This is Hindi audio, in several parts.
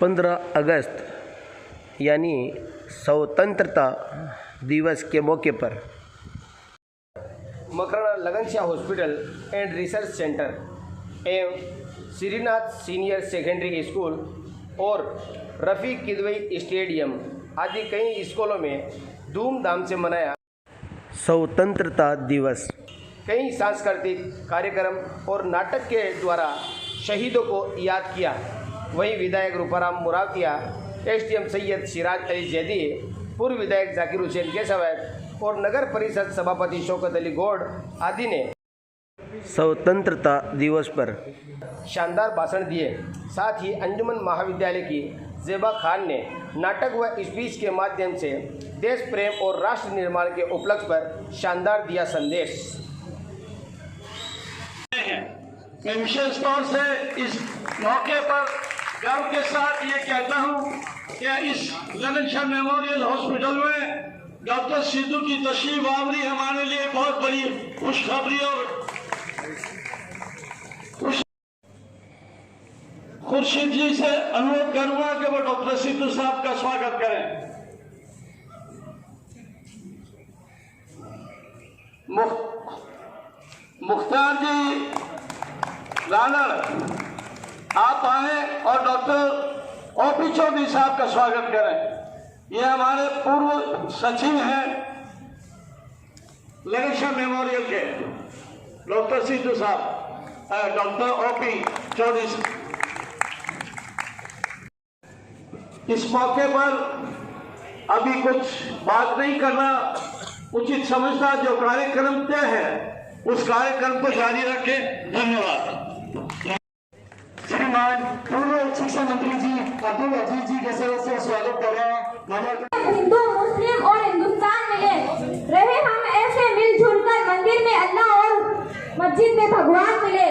15 अगस्त यानी स्वतंत्रता दिवस के मौके पर Makrana Laganshah hospital and research centre एवं श्रीनाथ सीनियर सेकेंडरी स्कूल और रफ़ीक किदवई स्टेडियम आदि कई स्कूलों में धूमधाम से मनाया स्वतंत्रता दिवस। कई सांस्कृतिक कार्यक्रम और नाटक के द्वारा शहीदों को याद किया। वहीं विधायक रूपाराम मुरातिया, एसडीएम सैयद सिराज अली जैदी, पूर्व विधायक जाकिर हुसैन केसवत और नगर परिषद सभापति शौकत अली गौड़ आदि ने स्वतंत्रता दिवस पर शानदार भाषण दिए। साथ ही अंजुमन महाविद्यालय की ज़ेबा खान ने नाटक व स्पीच के माध्यम से देश प्रेम और राष्ट्र निर्माण के उपलक्ष्य पर शानदार दिया संदेश। मैं विशेष तौर से इस मौके पर गर्व के साथ ये कहता हूँ कि इस लगनशाह मेमोरियल हॉस्पिटल में डॉक्टर सिद्धू की तशरीफ आवरी हमारे लिए बहुत बड़ी खुशखबरी और खुर्शीद जी से अनुरोध करूंगा कि वो डॉक्टर सिद्धू साहब का स्वागत करें। मुख्तार जी रानड़ आप आए और डॉक्टर ओपी चौधरी साहब का स्वागत करें। ये हमारे पूर्व सचिव हैं लगनशाह मेमोरियल के डॉक्टर सिद्धू साहब, डॉक्टर ओपी चौधरी। इस मौके पर अभी कुछ बात नहीं करना उचित समझता। जो कार्यक्रम तय है उस कार्यक्रम को जारी रखें। धन्यवाद। श्रीमान पूर्व शिक्षा मंत्री जी अब्दुल अजीज जी के से स्वागत कर रहे हैं। हिंदू मुस्लिम और हिंदुस्तान मिले रहे, हम ऐसे मिलजुल कर मंदिर में अल्लाह और मस्जिद में भगवान मिले।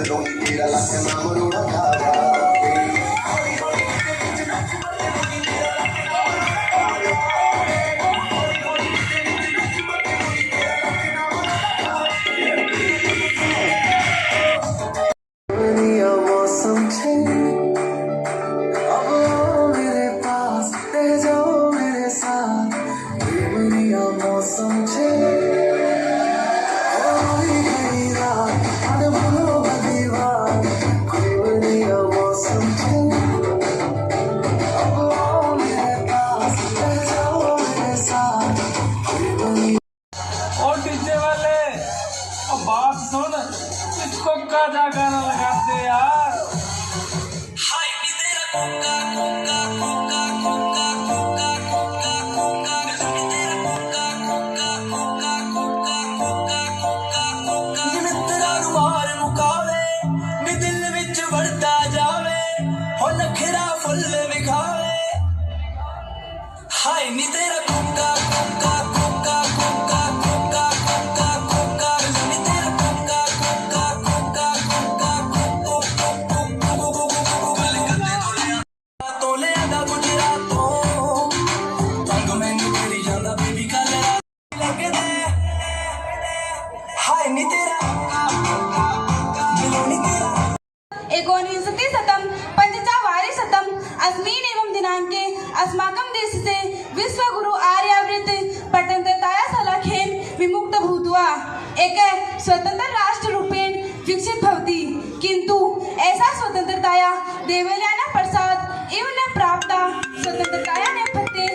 रोटी तेरा लख नाम रोड़ा खावा बात सुन, इसको काजा गाना लगाते यार। हाय नी तेरा कोका कोका कोका कोका कोका कोका कोका नी तेरा कोका कोका कोका कोका कोका कोका कोका जिन तेरा रुमार मुकावे नी दिल विच वड़दा जावे हो नखरा फुल विखावे। हाय नी तेरा कोका कोका कोका कोका कोका कोका कोका नी तेरा कोका कोका कोका कोका कोका तोले आदा गुजरातों तंग मैनू तेरी जांदा बेबी कल लगदे। हाय नी तेरा दिलों नी तेरा 19 पंचचावारी शतम अस्मिन एवं दिनांके अस्माकं देशसे विश्वगुरु आर्यावृत पतंत्रताया सलाखेन विमुक्त भूत्वा एक स्वतंत्र राष्ट्र रूपेण विकसित भवति। किंतु ऐसा स्वतंत्रताया देवल्याना प्रसाद एवं न प्राप्ता स्वतंत्रताया नेपथ्ये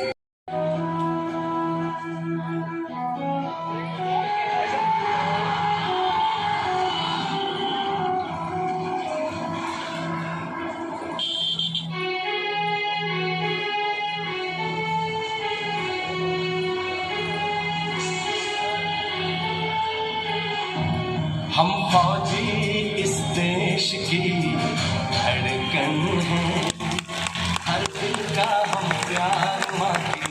हम फौजी इस देश की धड़कन हैं, हर दिल का हम प्यार माँ की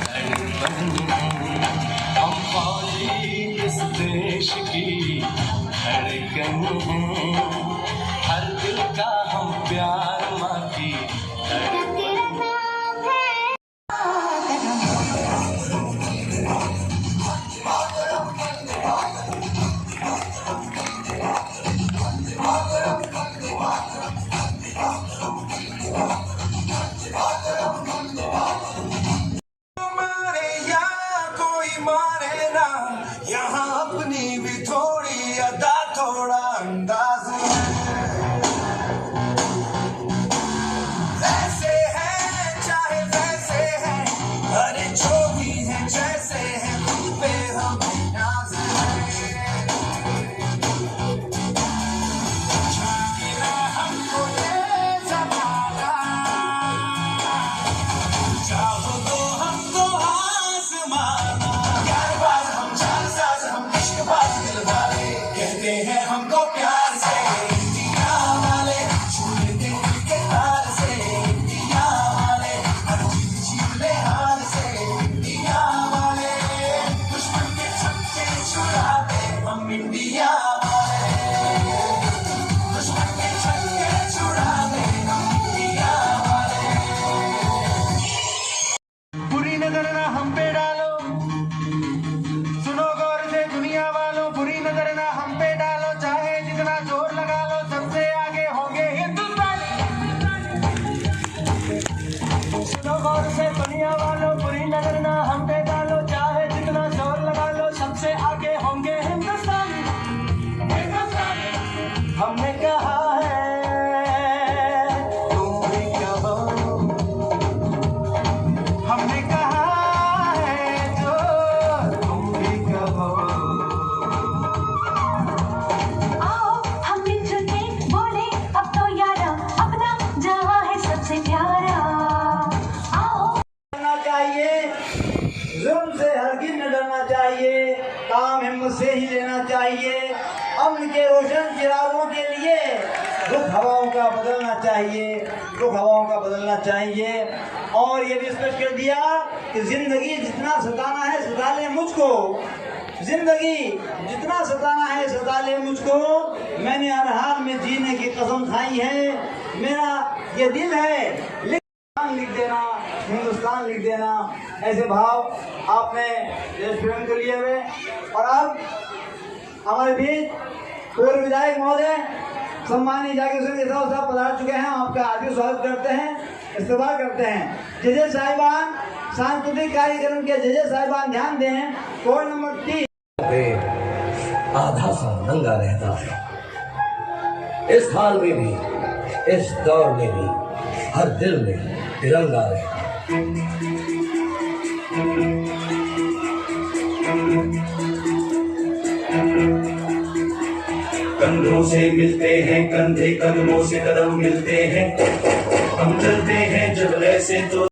धड़कन हैं। हम फौजी इस देश की धड़कन हैं, हर दिल का हम प्यार माँ की धड़कन। यहाँ अपनी भी थोड़ी अदा थोड़ा अंदाज वैसे है चाहे वैसे है अरे जो भी है जैसे है खुद पे हम नाज हमको ये जमाना चाहो तो हमको आसमाना प्यारबाज हम जानसाज हम इश्कबाज दिलवाले कहते हैं हमको प्यार से इंडिया वाले छू लेते दिल के तार से इंडिया वाले हर चीज छीन ले हार से इंडिया वाले दुश्मन के छक्के छुड़ाते हम इंडिया वाले दुश्मन के छक्के छुड़ाते हम इंडिया वाले। बुरी नजर ना हम पे डालो, सुनो गौर से दुनिया वालों, बुरी नजर ना हम पे डालो, चाहे जितना जोर लगा लो सबसे आगे होंगे हिंदुस्तानी। सुनो गौर से दुनिया वालों, बुरी नजर ना हम पे डालो, चाहे जितना जोर लगा लो सबसे आगे होंगे हिंदुस्तानी। हमने कहा है तुम भी कहो, हमने कहा है जो तुम भी कहो। आओ हम मिलजुल के बोले अब तो यारा अपना जहां है सबसे प्यारा। आओ करना चाहिए, जुल्म से हरगिज़ न डरना चाहिए, काम हिम्मत से ही लेना चाहिए। अमन के रोशन चिरागों के लिए रुख हवाओं का बदलना चाहिए, रुख हवाओं का बदलना चाहिए। और ये भी स्पष्ट कर दिया कि जिंदगी जितना सताना है सता ले मुझको, जिंदगी जितना सताना है सता ले मुझको, मैंने हर हाल में में जीने की कसम खाई है। मेरा ये दिल है, लिख देना, हिंदुस्तान लिख देना, ऐसे भाव आपने देश प्रेम के लिए हुए। और अब हमारे बीच पूर्व विधायक महोदय सम्मानीय जागीर सिंह साहब पधार चुके हैं। आपका हार्दिक स्वागत करते हैं, इस्तकबाल करते हैं। जजेस साहिबान, सांस्कृतिक कार्यक्रम के जजेस साहिबान ध्यान दें। कोड नंबर 3 आधा सा नंगा रहता है। इस हाल में भी, इस दौर में भी हर दिल में तिरंगा रहता है। कंधों से मिलते हैं कंधे, कदमों से कदम मिलते हैं, हम चलते हैं जब ऐसे तो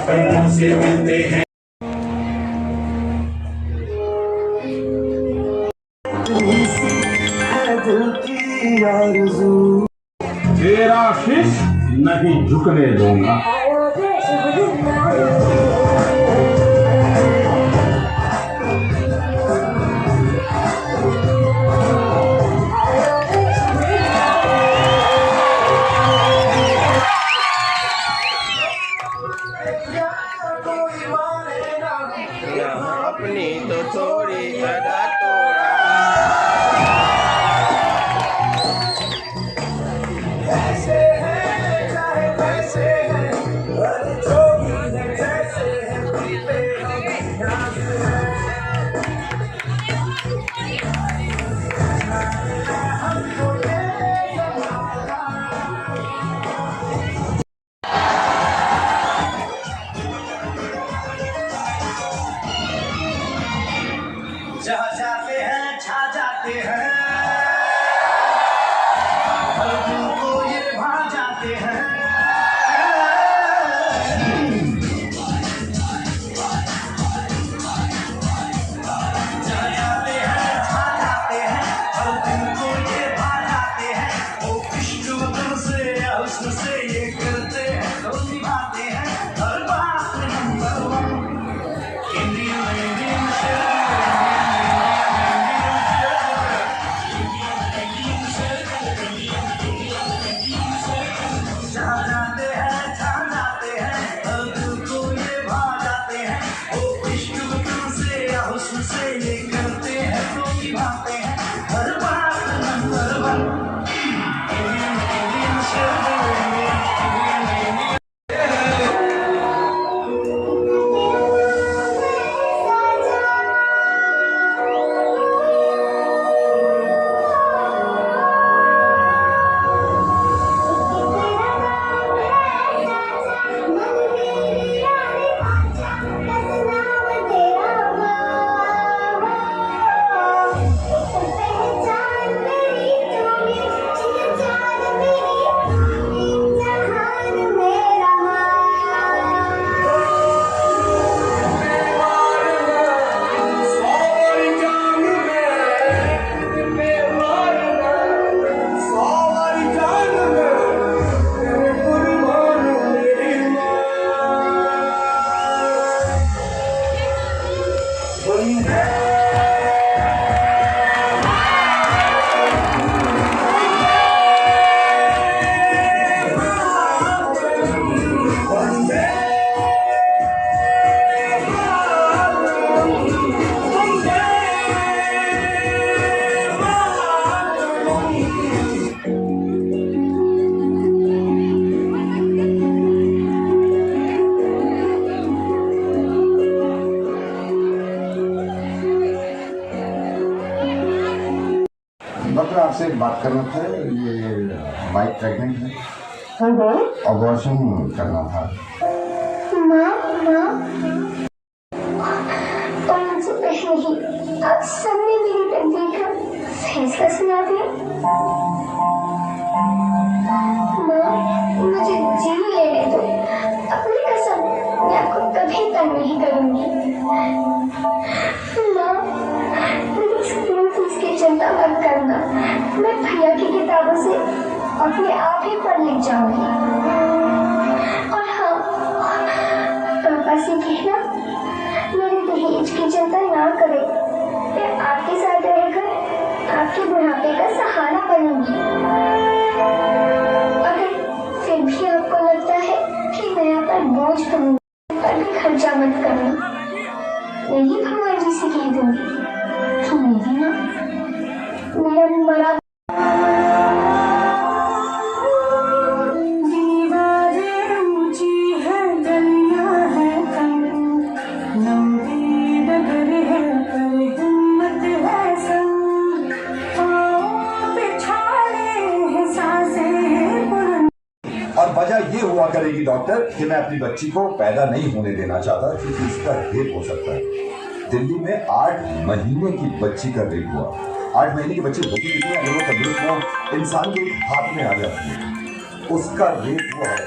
कंधों से मिलते हैं। तेरा शीश नहीं झुकने दूंगा। अपनी तो थोड़ी अदा तोड़ा। जहाँ जाते हैं छा जाते हैं, हर दिल को ये भा जाते हैं। जहाँ जाते हैं छा जाते हैं, हर दिल को ये भा जाते हैं। वो इश्क वतन से या हुस्न से ये करते हैं तो निभाते हैं हर बात नंबर 1। इंडियन जहाँ जाते हैं छा जाते हैं, हर दिल को ये भा जाते हैं। वो इश्क वतन से या हुस्न से ये करते हैं तो निभाते हैं हर बात नंबर 1। इंडियन डॉक्टर आपसे बात करना था। ये वाइफ प्रेग्नेंट है, अबॉर्शन करना था। अब सबने मेरी तकदीर का फैसला सुना दिया। माँ, मुझे जी लेने दो। अपनी कसम, मैं आपको कभी तंग नहीं करूंगी। माँ, स्कूल फीस की चिंता मत करना, मैं भैया की किताबों से अपने आप ही पढ़ लिख जाऊंगी। और हाँ, पापा से कहना मेरे दहेज की चिंता ना करे, मैं आपके साथ रहकर आपके बुढ़ापे का सहारा बनूंगी। अगर फिर भी आपको लगता है कि मैं आप पर बोझ बनूंगी, पर भी खर्चा मत करना। मैं ही भगवान जी से कह दूंगी कि मेरी ना मेरा बड़ा और वजह ये हुआ करेगी डॉक्टर कि मैं अपनी बच्ची को पैदा नहीं होने देना चाहता क्योंकि इसका रेप हो सकता है। दिल्ली में 8 महीने की बच्ची का रेप हुआ। 8 महीने की बच्ची होती कितनी है, अगर वो तंदुरुस्त हो इंसान के हाथ में आ जाती है। उसका रेप हुआ है।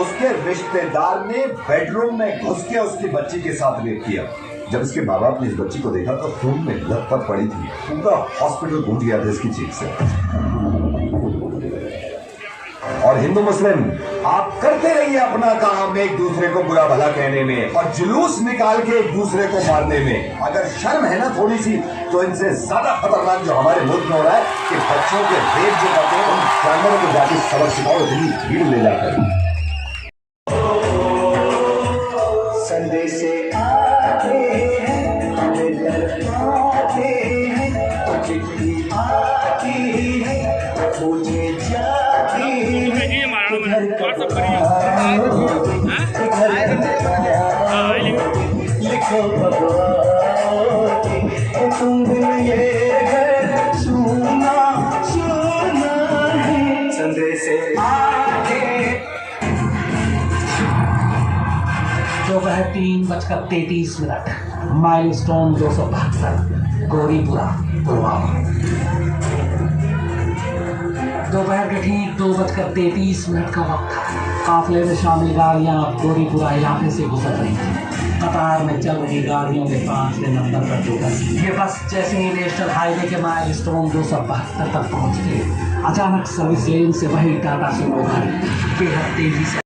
उसके रिश्तेदार ने बेडरूम में घुस के उसकी बच्ची के साथ रेप किया। जब इसके माँ बाप ने इस बच्ची को देखा तो खून में लथपथ पड़ी थी। पूरा हॉस्पिटल गूंज गया था इसकी चीख से। और हिंदू मुस्लिम आप करते रहिए अपना काम एक दूसरे को बुरा भला कहने में और जुलूस निकाल के एक दूसरे को मारने में। अगर शर्म है ना थोड़ी सी, तो इनसे ज्यादा खतरनाक जो हमारे मुल्क में हो रहा है कि बच्चों के रेप जो करते हैं उन जानवरों को जाके सबक सिखाओ, इतनी भीड़ ले जाकर। संदेश आते हैं, आते हैं, चिट्ठी आती है, पूछे जाती है, लिखो भगवान तुम ये घर सुना सुना है। संदेश आते दोपहर 3:33 माइलस्टोन 272 गौरीपुरा पुलवामा। दोपहर के ठीक 2:33 का वक्त था। काफिले में शामिल गाड़ियां गौरीपुरा इलाके से गुजर रही थी। कतार में चल रही गाड़ियों के 5वें नंबर पर जुटल ये बस जैसे ही नेशनल हाईवे के माइलस्टोन 272 तक पहुंचती, अचानक सर्विस लेन से वही टाटा सुमो गाड़ी बेहद तेजी से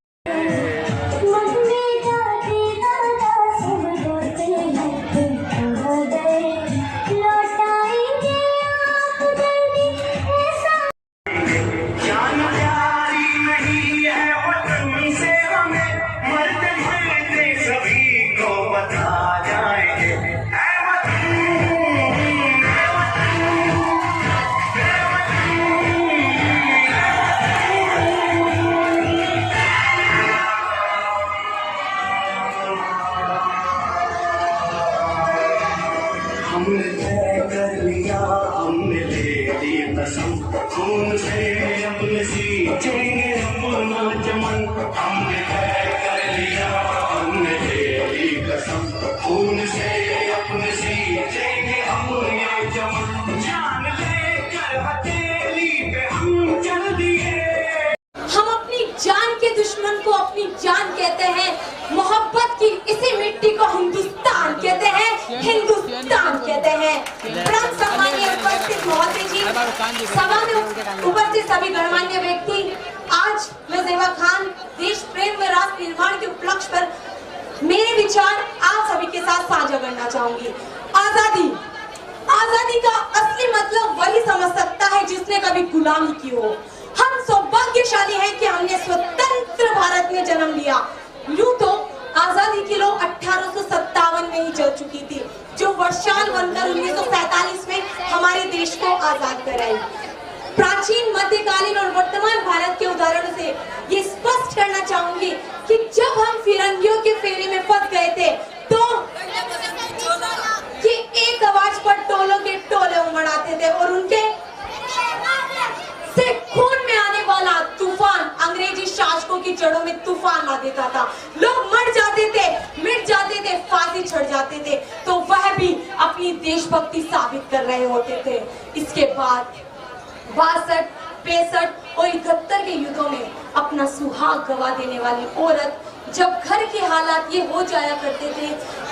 खून से अपने सींचेंगे अपना चमन। हमने तय कर लिया, हमने ले ली कसम। खून से अपने सींचेंगे हम ये चमन। जान लेकर हथेली पे हम चल दिए। हम अपनी जान के दुश्मन को अपनी जान कहते हैं। मोहब्बत की इसी मिट्टी को हिंदुस्तान कहते हैं, हिंदुस्तान कहते हैं। परम सम्मानीय उपस्थित महोदय जी, सभा में उपस्थित सभी गणमान्य व्यक्ति, आज मैं ज़ेबा खान देश प्रेम व राष्ट्र निर्माण के उपलक्ष्य पर मेरे विचार आप सभी के साथ साझा करना चाहूंगी। आजादी, आजादी का असली मतलब वही समझ सकता है जिसने कभी गुलामी की हो। हम सौभाग्यशाली हैं कि हमने स्वतंत्र भारत में जन्म लिया। यूं तो आजादी की लौ 1857 में ही जल चुकी थी, जो वर्षाल बनकर 1947 में हमारे देश को आजाद कराई। प्राचीन, मध्यकालीन और वर्तमान भारत के उदाहरणों से ये स्पष्ट करना चाहूंगी कि जब हम फिरंगियों के फेरे में फंस गए थे तो ये एक आवाज पर टोलों के टोले उमड़ आते थे और उनके से खून में आने वाला तूफान अंग्रेजी शासकों की जड़ों में तूफान ला देता था। लोग मर जाते थे, मिट जाते थे, फांसी चढ़ जाते थे, तो वह भी अपनी देशभक्ति साबित कर रहे होते थे। इसके बाद 62, 65 और 71 के युद्धों में अपना सुहाग गवा देने वाली औरत जब घर के हालात ये हो जाया करते थे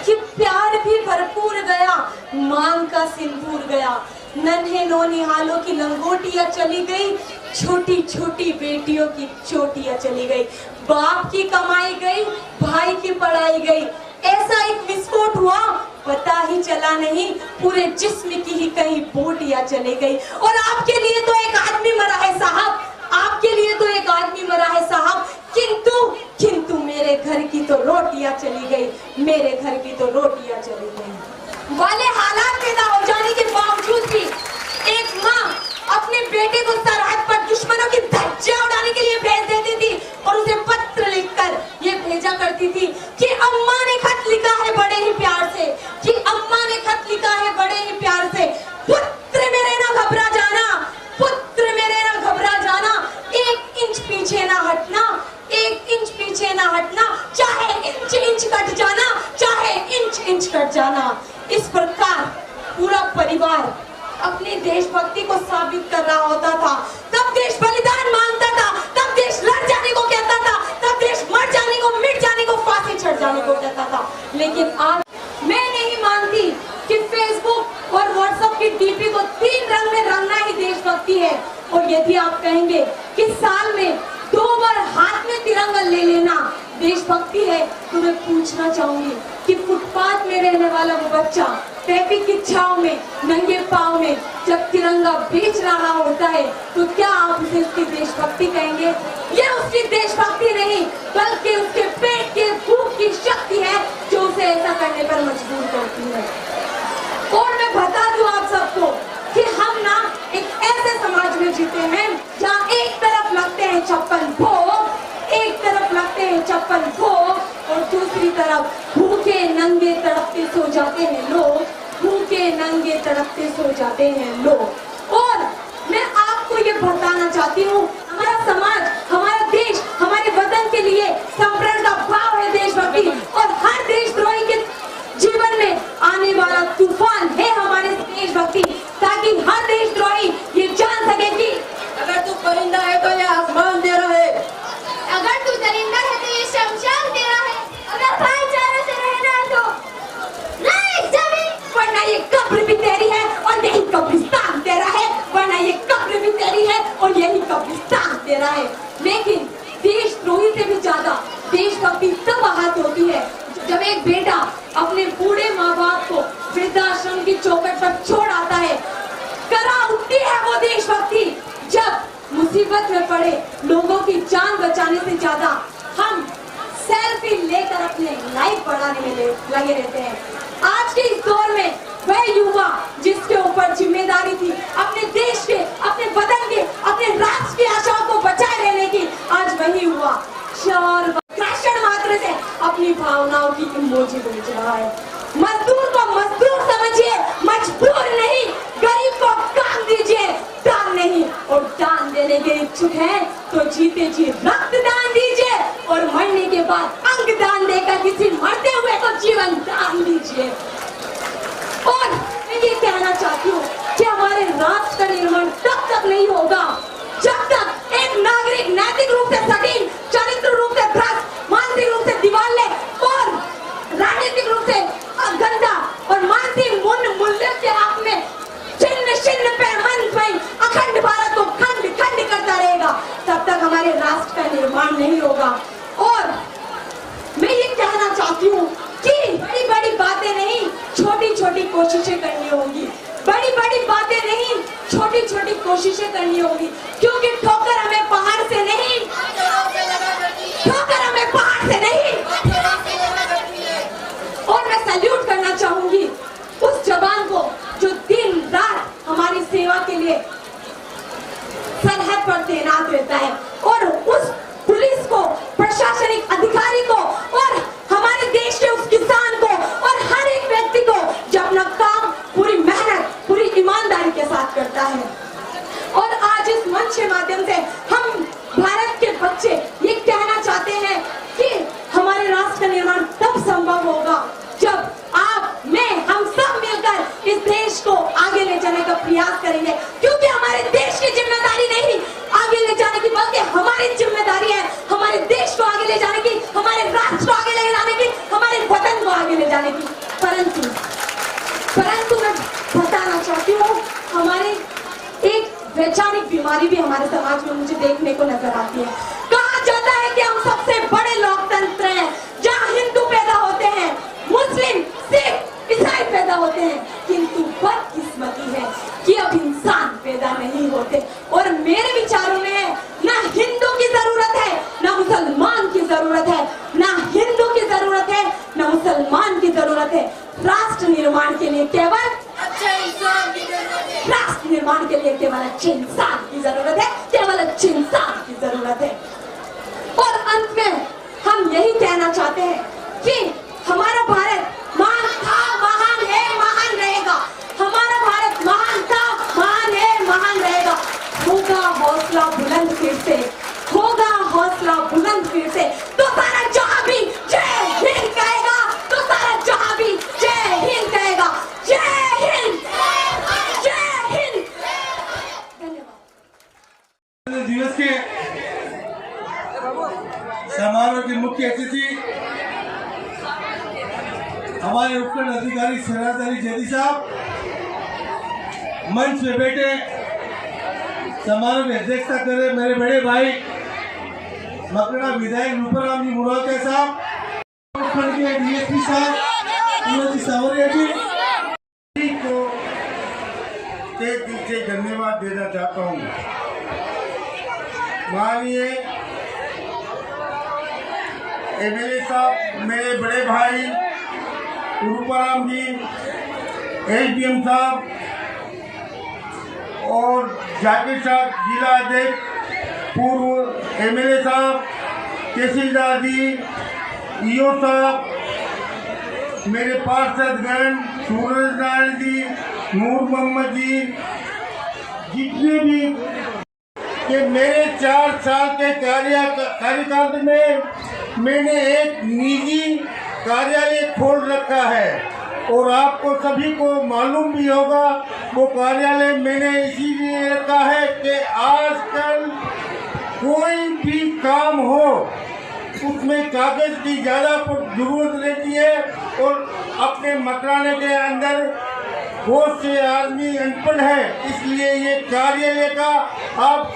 कि प्यार भी भरपूर गया, मांग का सिंदूर गया, नन्हे नौनिहालों की लंगोटियां चली गई, छोटी छोटी बेटियों की चोटियां चली गई, बाप की कमाई गई, भाई की पढ़ाई गई, ऐसा एक विस्फोट हुआ पता ही चला नहीं, पूरे जिस्म की ही कहीं बोटियां चली गई। और आपके लिए तो एक आदमी मरा है साहब, आपके लिए तो एक आदमी मरा है साहब, किंतु मेरे घर की तो रोटियां चली गई, मेरे घर की तो रोटियां चली गई। वाले हालात पैदा हो जाने के बावजूद भी एक माँ अपने बेटे को सरहद पर दुश्मनों की धज्जियां उड़ाने के लिए भेज देती थी और उसे पत्र लिखकर ये भेजा करती थी कि अम्मा ने खत लिखा है बड़े ही प्यार से, कि अम्मा ने खत लिखा है बड़े ही प्यार से, पुत्र मेरे ना घबरा जाना, पुत्र मेरे ना घबरा जाना, 1 इंच पीछे ना हटना, 1 इंच पीछे ना हटना, चाहे इंच इंच कट जाना, चाहे इंच इंच कट जाना। इस प्रकार पूरा परिवार अपनी देशभक्ति को साबित कर रहा होता था। तब देश बलिदान मांगता था, तब देश लड़ जाने को कहता था, तब देश मर जाने को, मिट जाने को, फांसी चढ़ जाने को कहता था। लेकिन आज मैं नहीं मानती कि फेसबुक और व्हाट्सएप की डीपी को 3 रंग में रंगना ही देशभक्ति है। और यदि आप कहेंगे कि साल में 2 बार हाथ में तिरंगा ले लेना देशभक्ति है, तो मैं पूछना चाहूंगी कि फुटपाथ में रहने वाला वो बच्चा ट्रैफिक की छांव में नंगे पांव में जब तिरंगा बेच रहा होता है, तो क्या आप उसे उसकी देशभक्ति कहेंगे? ये उसकी देशभक्ति नहीं, बल्कि उसके पेट के भूख की शक्ति है जो उसे ऐसा करने पर मजबूर करती है। और मैं बता दूं आप सबको कि हम ना एक ऐसे समाज में जीते हैं जहाँ एक तरफ लगते हैं 56 भोग, एक तरफ लगते हैं 56 भोग, और दूसरी तरफ भूखे नंगे तड़पते सो जाते हैं लोग, भूखे नंगे तड़पते सो जाते हैं लोग। और मैं आपको ये बताना चाहती हूँ, हमारा समाज, हमारा देश, हमारे वतन के लिए समर्पण का भाव है देशभक्ति, और हर देशद्रोही के जीवन में आने वाला तूफान है हमारे देशभक्ति, ताकि हर देशद्रोही ये जान सके कि अगर तू परिंदा है तो ये आसमान दे रहा है, अगर तू दरिंदा है तो ये शमशान दे रहा है, अगर भाईचारे से रहना है तो नहीं जमीन, वरना ये कब्र भी तेरी है और यही कब्रिस्तान तेरा है, वरना ये कब्र भी तेरी है और यही कब्रिस्तान तेरा है। लेकिन देशद्रोही से भी ज्यादा देशभक्ति तब आहत होती है जब एक बेटा अपने बूढ़े माँ बाप को वृद्धाश्रम की चौखट पर छोड़ आता है। करा उठती है वो देशभक्ति जब मुसीबत में पड़े लोगों की जान बचाने से ज्यादा हम सेल्फी लेकर अपने लाइफ बढ़ाने में लगे रहते हैं। आज के इस दौर में वह युवा जिसके ऊपर जिम्मेदारी थी अपने देश के, अपने वतन के, अपने राष्ट्र की आशाओं को बचाए रहने की, आज वही हुआ शोर भाषण मात्र से अपनी भावनाओं की इमोजी भेज रहा है। मजदूर को मजदूर समझिए, मजबूर नहीं, गरीब को काम दीजिए, दान नहीं, और दान देने के इच्छुक हैं तो जीते जी रक्त दान दीजिए, और मरने के बाद अंग दान देकर किसी मरते हुए को जीवन दान दीजिए। और मैं ये कहना चाहती हूँ कि हमारे राष्ट्र का निर्माण तब तक नहीं होगा जब तक एक नागरिक नैतिक रूप से सटीक, चरित्र रूप से भ्रष्ट, मानसिक रूप से दिवाले और राजनीतिक रूप से गंदा और मानसिक मूल्य के आप में छिन्न छिन्न पे मन पे अखंड भारत को खंड खंड करता रहेगा, तब तक हमारे राष्ट्र का निर्माण नहीं होगा। और मैं ये कहना चाहती हूँ कि बड़ी बड़ी बातें नहीं, छोटी छोटी कोशिशें करनी होंगी, बड़ी बड़ी बातें नहीं, छोटी छोटी कोशिशें करनी होगी, क्योंकि ठोकर हमें पहाड़ से नहीं, ठोकर हमें पहाड़ से नहीं। और मैं सैल्यूट करना चाहूंगी उस जवान को जो दिन रात हमारी सेवा के लिए सरहद पर तैनात रहता है, और उस पुलिस को, प्रशासनिक अधिकारी को, और हमारे देश के उस किसान को, और हर एक व्यक्ति को जो अपना काम पूरी मेहनत, पूरी ईमानदारी के साथ करता है। और आज इस मंच के माध्यम से हम भारत के बच्चे ये कहना चाहते हैं कि हमारे राष्ट्र का निर्माण तब संभव होगा जब आप, मैं, हम सब मिलकर इस देश को आगे ले जाने का प्रयास करेंगे, क्योंकि हमारे देश की जिम्मेदारी नहीं आगे ले जाने की, बल्कि हमारी जिम्मेदारी है हमारे देश को आगे ले जाने की, हमारे राष्ट्र आगे ले जाने की। परंतु मैं बताना चाहती हूँ, हमारी एक वैचारिक बीमारी भी हमारे समाज में मुझे देखने को नजर आती है। कहा जाता है कि हम सबसे बड़े लोकतंत्र हैं, जहाँ हिंदू पैदा होते हैं, मुस्लिम, सिख, ईसाई पैदा होते हैं, किंतु बदकिस्मती है कि अब इंसान पैदा नहीं होते। और मेरे विचारों में है, ना हिंदू की जरूरत है, ना मुसलमान की जरूरत है, ना हिंदू की जरूरत है, ना मुसलमान की जरूरत है। राष्ट्र निर्माण के लिए केवल अच्छे इंसान की जरूरत है। राष्ट्र निर्माण के लिए केवल अच्छे इंसान की जरूरत है, केवल अच्छे इंसान की जरूरत है। और अंत में हम यही कहना चाहते हैं कि हमारा भारत महान था, महान है, महान रहेगा। हमारा भारत महान था, महान है, महान रहेगा। होगा हौसला बुलंद फिर से, होगा हौसला बुलंद फिर से, तो सारा जहां भी जय हिंद कहेगा, तो सारा जहां भी जय हिंद कहेगा। जय हिंद, जय हिंद। धन्यवाद। दिवस के समारोह के मुख्य अतिथि हमारे उपखंड अधिकारी सेनाधिकारी जैदी साहब, मंच पे बैठे समारोह की अध्यक्षता करे मेरे बड़े भाई मकड़ा विधायक रूपराम जी मुरादे साहब, उपखंड के डीएसपी साहब सूरज सावरिया जी को तेज दिल से धन्यवाद देना चाहता हूँ। माननीय एमएलए साहब, मेरे बड़े भाई रूपाराम जी, एसडीएम साहब और जाकिर साहब जिला अध्यक्ष, पूर्व एमएलए साहब, तहसीलदार जी, ईओ साहब, मेरे पार्षदगण सूरज नारायण जी, नूर मोहम्मद जी, जितने भी कि मेरे 4 साल के कार्यकाल में मैंने एक निजी कार्यालय खोल रखा है और आपको सभी को मालूम भी होगा। वो कार्यालय मैंने इसीलिए रखा है कि आजकल कोई भी काम हो उसमें कागज की ज़्यादा जरूरत रहती है और अपने मकराने के अंदर बहुत से आदमी अनपढ़ है, इसलिए ये कार्यालय का आप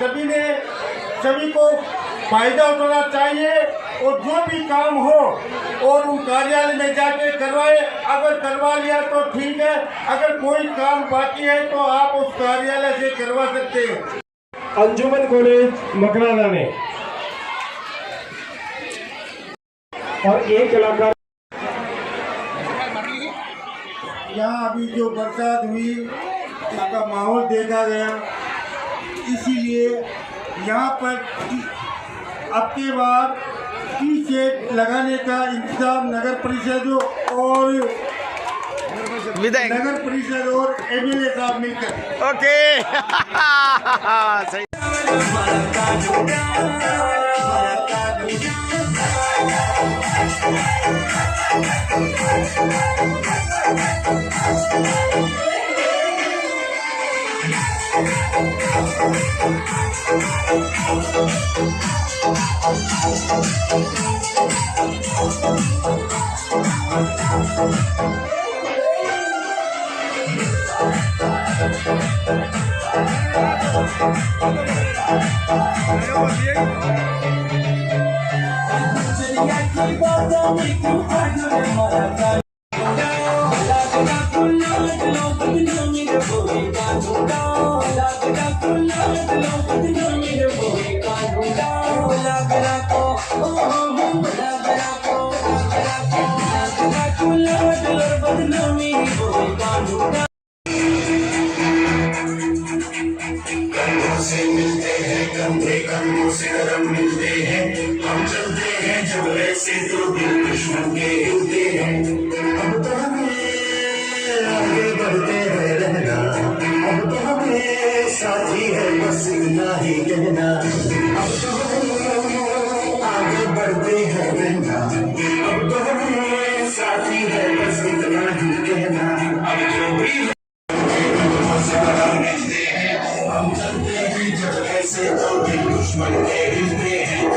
सभी को फायदा उठाना चाहिए और जो भी काम हो और उन कार्यालय में जाके करवाए। अगर करवा लिया तो ठीक है, अगर कोई काम बाकी है तो आप उस कार्यालय से करवा सकते हैं। अंजुमन कॉलेज मकराना में और एक कलाकार यहाँ अभी जो बरसात हुई इसका माहौल देखा गया, इसीलिए यहाँ पर अब के बाद टी सेट लगाने का इंतजाम नगर परिषद और नगर परिषद और एमएलए साहब मिलकर ओके सही। से मिलते हैं, कंधे कंधों से नरम मिलते हैं, हम चलते हैं जब ऐसे तो दिल दुश्मन के हिलते हैं। अब तो हमें आगे बढ़ते हैं रहना, अब तो हमें साथी है बस इतना ही कहना। अब तो हमें आगे बढ़ते हैं रहना, अब तो हमें साथी है बस इतना ही कहना। अब जो भी हम चलते हैं जब ऐसे तो दिल दुश्मन के हिलते हैं।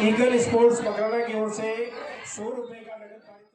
ईगल स्पोर्ट्स मकराना की ओर से 100 रुपए का नगद